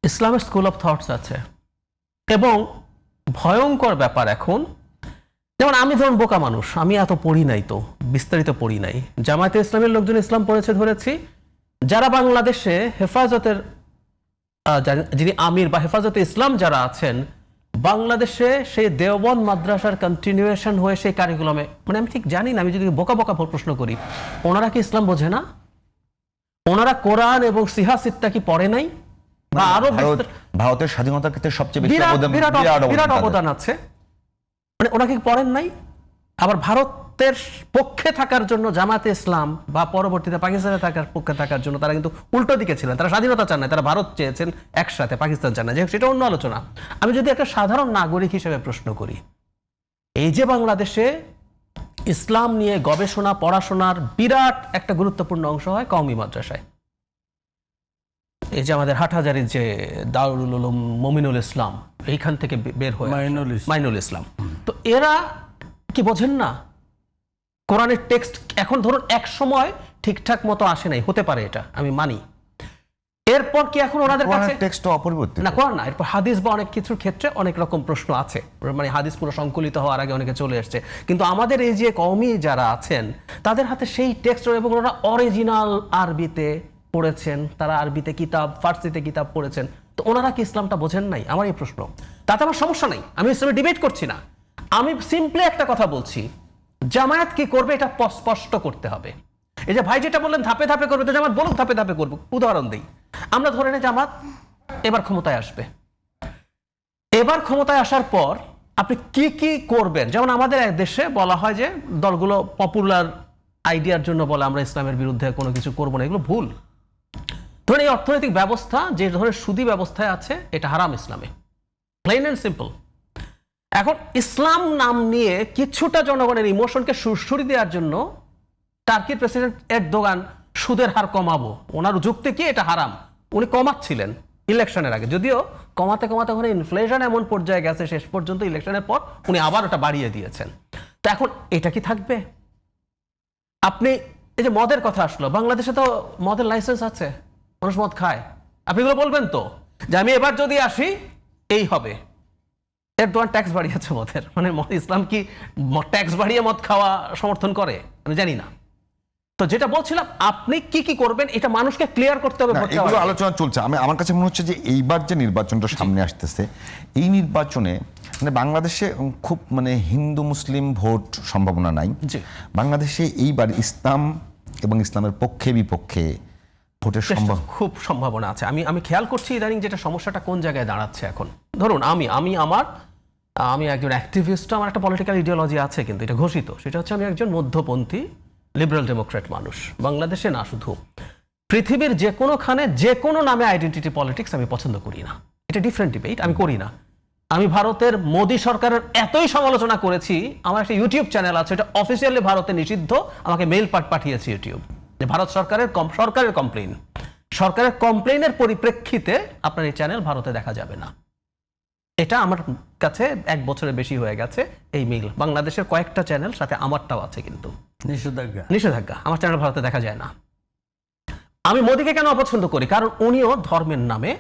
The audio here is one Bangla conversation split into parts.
ইসলামের স্কুল অফ থটস আছে এবং ভয়ঙ্কর ব্যাপার এখন। যেমন আমি ধরুন বোকা মানুষ, আমি এত পড়ি নাই, তো বিস্তারিত পড়ি নাই। জামায়াতে ইসলামের লোকজন ইসলাম পড়েছে ধরেছি, যারা বাংলাদেশে হেফাজতের যিনি আমির বা হেফাজতে ইসলাম যারা আছেন বাংলাদেশে, সেই দেওবন্দ মাদ্রাসার কন্টিনিউয়েশন হয়ে সেই কারিকুলামে, মানে আমি ঠিক জানি না, আমি যদি বোকা বোকা প্রশ্ন করি, ওনারা কি ইসলাম বোঝে না? ওনারা কোরআন এবং সিহা সিত্তা কি পড়ে নাই? বা আরো ভারতের স্বাধীনতার ক্ষেত্রে সবচেয়ে বেশি বিরাট অবদান আছে, মানে ওনাকে পড়েন নাই? আবার ভারতের পক্ষে থাকার জন্য জামাতে ইসলাম বা পরবর্তীতে পাকিস্তানে থাকার পক্ষে থাকার জন্য তারা কিন্তু উল্টো দিকে ছিলেন। তারা স্বাধীনতা চান না, তারা ভারত চেয়েছেন একসাথে, পাকিস্তান চান না। সেটা অন্য আলোচনা। আমি যদি একটা সাধারণ নাগরিক হিসেবে প্রশ্ন করি, এই যে বাংলাদেশে ইসলাম নিয়ে গবেষণা পড়াশোনার বিরাট একটা গুরুত্বপূর্ণ অংশ হয় কওমি মাদ্রাসায়। এই যে আমাদের হাটহাজারীর যে দারুল উলুম মমিনুল ইসলাম, এইখান থেকে বের হয়ে মাইনুল ইসলাম, তো এরা কি বোঝেন না কোরআনের টেক্সট? এখন ধরুন এক সময় ঠিকঠাক মতো আসে নাই, হতে পারে, এটা আমি মানি। এরপর কি এখন ওনাদের কাছে টেক্সট অপরিবর্তিত না? কোরআন না, এরপর হাদিস বা অনেক কিছুর ক্ষেত্রে অনেক রকম প্রশ্ন আছে, মানে হাদিস পুরো সংকলিত হওয়ার আগে অনেকে চলে এসছে। কিন্তু আমাদের এই যে কওমি যারা আছেন তাদের হাতে সেই টেক্সট, এবং ওনারা অরিজিনাল আরবিতে পড়েছেন, তারা আরবিতে কিতাব, ফার্সিতে কিতাব পড়েছেন, তো ওনারা কি ইসলামটা বোঝেন নাই? আমার এই প্রশ্ন। তাতে আমার সমস্যা নাই, আমি ইসলামে ডিবেট করছি না। আমি সিম্পলি একটা কথা বলছি, জামায়াত কি করবে এটা স্পষ্ট করতে হবে। এই যে ভাই যেটা বললেন ধাপে ধাপে করবে, তো জামাত বলুক ধাপে ধাপে করবো। উদাহরণ দিই, আমরা ধরে নিই জামাত এবার ক্ষমতায় আসবে। এবার ক্ষমতায় আসার পর আপনি কি কি করবেন? যেমন আমাদের এক দেশে বলা হয় যে দলগুলো পপুলার আইডিয়ার জন্য বলে আমরা ইসলামের বিরুদ্ধে কোনো কিছু করবো না, এগুলো ভুল। ধরুন এই অর্থনৈতিক ব্যবস্থা যে ধরনের সুদী ব্যবস্থায় আছে, এটা হারাম ইসলামে, প্লেন এন্ড সিম্পল। এখন ইসলাম নাম নিয়ে কিছুটা জনগণের ইমোশনকে সুরসুরি দেওয়ার জন্য টার্কির প্রেসিডেন্ট এরদোগান সুদের হার কমাবো, ওনার যুক্তি কি এটা হারাম, উনি কমাচ্ছিলেন ইলেকশনের আগে, যদিও কমাতে কমাতে ওখানে ইনফ্লেশন এমন পর্যায়ে গেছে শেষ পর্যন্ত ইলেকশনের পর উনি আবার ওটা বাড়িয়ে দিয়েছেন। তো এখন এটা কি থাকবে? আপনি এই যে মদের কথা আসলো, বাংলাদেশে তো মদের লাইসেন্স আছে, মানুষ মদ খায়। আপনি এগুলো বলবেন তো যে আমি এবার যদি আসি এই হবে। এরদোয়ান ট্যাক্স বাড়িয়েছে মদের, মানে ইসলাম কি ট্যাক্স বাড়িয়ে মদ খাওয়া সমর্থন করে? আমি জানি না। তো যেটা বলছিলাম, আপনি কি কি করবেন এটা মানুষকে ক্লিয়ার করতে হবে। এগুলো আলোচনা চলছে। আমার কাছে মনে হচ্ছে যে এইবার যে নির্বাচনটা সামনে আসতেছে, এই নির্বাচনে মানে বাংলাদেশে খুব মানে হিন্দু মুসলিম ভোট সম্ভাবনা নাই। বাংলাদেশে এইবার ইসলাম এবং ইসলামের পক্ষে বিপক্ষে ভোটের খুব সম্ভাবনা আছে। আমি খেয়াল করছি ইদানিং যেটা সমস্যাটা কোন জায়গায় দাঁড়াচ্ছে এখন। ধরুন আমি একজন অ্যাক্টিভিস্ট, আমার একটা পলিটিক্যাল ইডিওলজি আছে, কিন্তু এটা ঘোষিত। সেটা হচ্ছে আমি একজন মধ্যপন্থী লিবারেল ডেমোক্রেট মানুষ। বাংলাদেশে না, শুধু পৃথিবীর যে কোনোখানে যে কোনো নামে আইডেন্টিটি পলিটিক্স আমি পছন্দ করি না। এটা ডিফারেন্ট ডিবেট, আমি করি না। আমি ভারতের মোদী সরকারের এতই সমালোচনা করেছি, আমার একটা ইউটিউব চ্যানেল আছে, এটা অফিসিয়ালি ভারতে নিষিদ্ধ। আমাকে মেইল পাঠিয়েছে ইউটিউব যে ভারত সরকারের কমপ্লেইনের পরিপ্রেক্ষিতে আপনার এই চ্যানেল ভারতে দেখা যাবে না। এটা আমার কাছে 1 বছরের বেশি হয়ে গেছে এই মেইল। বাংলাদেশের কয়েকটা চ্যানেল, সাথে আমারটাও আছে, কিন্তু নিষেধাজ্ঞা। আমার চ্যানেল ভারতে দেখা যায় না। আমি মোদীকে কেন অপছন্দ করি? কারণ উনিও ধর্মের নামে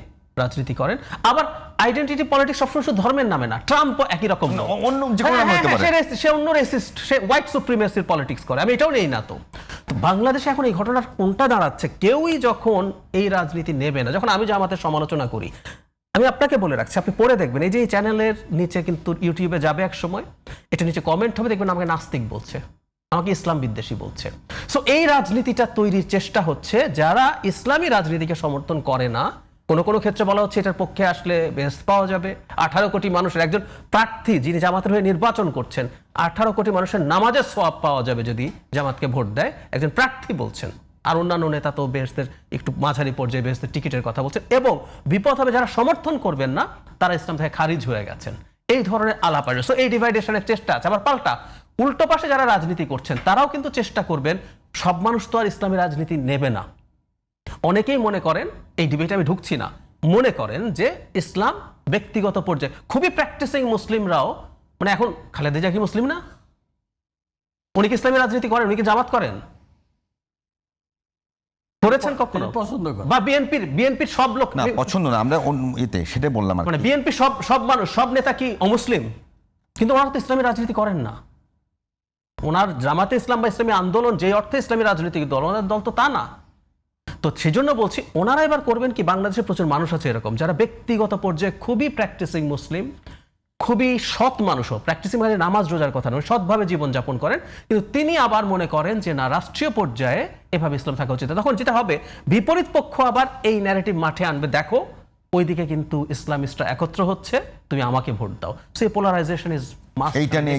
রাজনীতি করেন। আবার আইডেন্টিটি পলিটিক্স সবসময় শুধু ধর্মের নামে না, ট্রাম্পও একই রকম, সে অন্য রেসিস্ট, সে হোয়াইট সুপ্রিমেসির পলিটিক্স করে। আমি এটাও নেই না। তো বাংলাদেশে এখন এই ঘটনার কোনটা দাঁড়াচ্ছে, কেউই যখন এই রাজনীতি নেবে না, যখন আমি জামাতের সমালোচনা করি, আমি আপনাকে বলে রাখছি, আপনি পড়ে দেখবেন, এই যে এই চ্যানেলের নিচে কিন্তু ইউটিউবে যাবে এক সময়, এটা নিচে কমেন্ট হবে, দেখবেন আমাকে নাস্তিক বলছে, আমাকে ইসলাম বিদ্বেষী বলছে। সো এই রাজনীতিটা তৈরির চেষ্টা হচ্ছে, যারা ইসলামী রাজনীতিকে সমর্থন করে না, কোনো ক্ষেত্রে বলা হচ্ছে এটার পক্ষে আসলে বেশ পাওয়া যাবে। 18 কোটি মানুষের একজন প্রার্থী যিনি জামাতের হয়ে নির্বাচন করছেন, 18 কোটি মানুষের নামাজের সওয়াব পাওয়া যাবে যদি জামাতকে ভোট দেয়, একজন প্রার্থী বলছেন। আর অন্যান্য নেতা তো বেহেশতের একটু মাঝারি পর্যায়ে বেহেশতের টিকিটের কথা বলছেন, এবং বিপদ হবে যারা সমর্থন করবেন না তারা ইসলাম থেকে খারিজ হয়ে গেছেন। এই ধরনের আলাপ আসবে। সো এই ডিভাইডেশনের চেষ্টা আছে। আবার পাল্টা উল্টো পাশে যারা রাজনীতি করছেন তারাও কিন্তু চেষ্টা করবেন, সব মানুষ তো আর ইসলামী রাজনীতি নেবে না। অনেকেই মনে করেন, এই ডিবেটে আমি ঢুকছি না, মনে করেন যে ইসলাম ব্যক্তিগত পর্যায়ে, খুবই প্র্যাকটিসিং মুসলিমরাও, মানে এখন খালেদা জিয়া কি মুসলিম না? উনি কি ইসলামী রাজনীতি করেন? উনি কি জামাত করেন? করেছেন কখনো? পছন্দ করে বা বিএনপির সব লোক না পছন্দ না, আমরা এতে সেটাই বললাম আর কি। মানে বিএনপি সব মানুষ, সব নেতা কি অমুসলিম? কিন্তু ওনারা তো ইসলামী রাজনীতি করেন না। ওনার জামাতে ইসলাম বা ইসলামী আন্দোলন যে অর্থে ইসলামী রাজনৈতিক দল, ওনাদের দল তো তা না। তো সেজন্য বলছি ওনারা এবার করবেন কি, বাংলাদেশে প্রচুর মানুষ আছে এরকম যারা ব্যক্তিগত পর্যায়ে খুবই প্র্যাকটিসিং মুসলিম, খুবই সৎ মানুষও, প্র্যাকটিসিং মানে নামাজ রোজার কথা নয়, সৎভাবে জীবনযাপন করেন, কিন্তু তিনি আবার মনে করেন যে না, রাষ্ট্রীয় পর্যায়ে এভাবে ইসলাম থাকা উচিত। তখন যেটা হবে, বিপরীত পক্ষ আবার এই ন্যারেটিভ মাঠে আনবে, দেখো ওইদিকে কিন্তু ইসলামিস্টরা একত্র হচ্ছে, তুমি আমাকে ভোট দাও। সেই পোলারাইজেশন ইজ মাস্ট। এইটা নিয়ে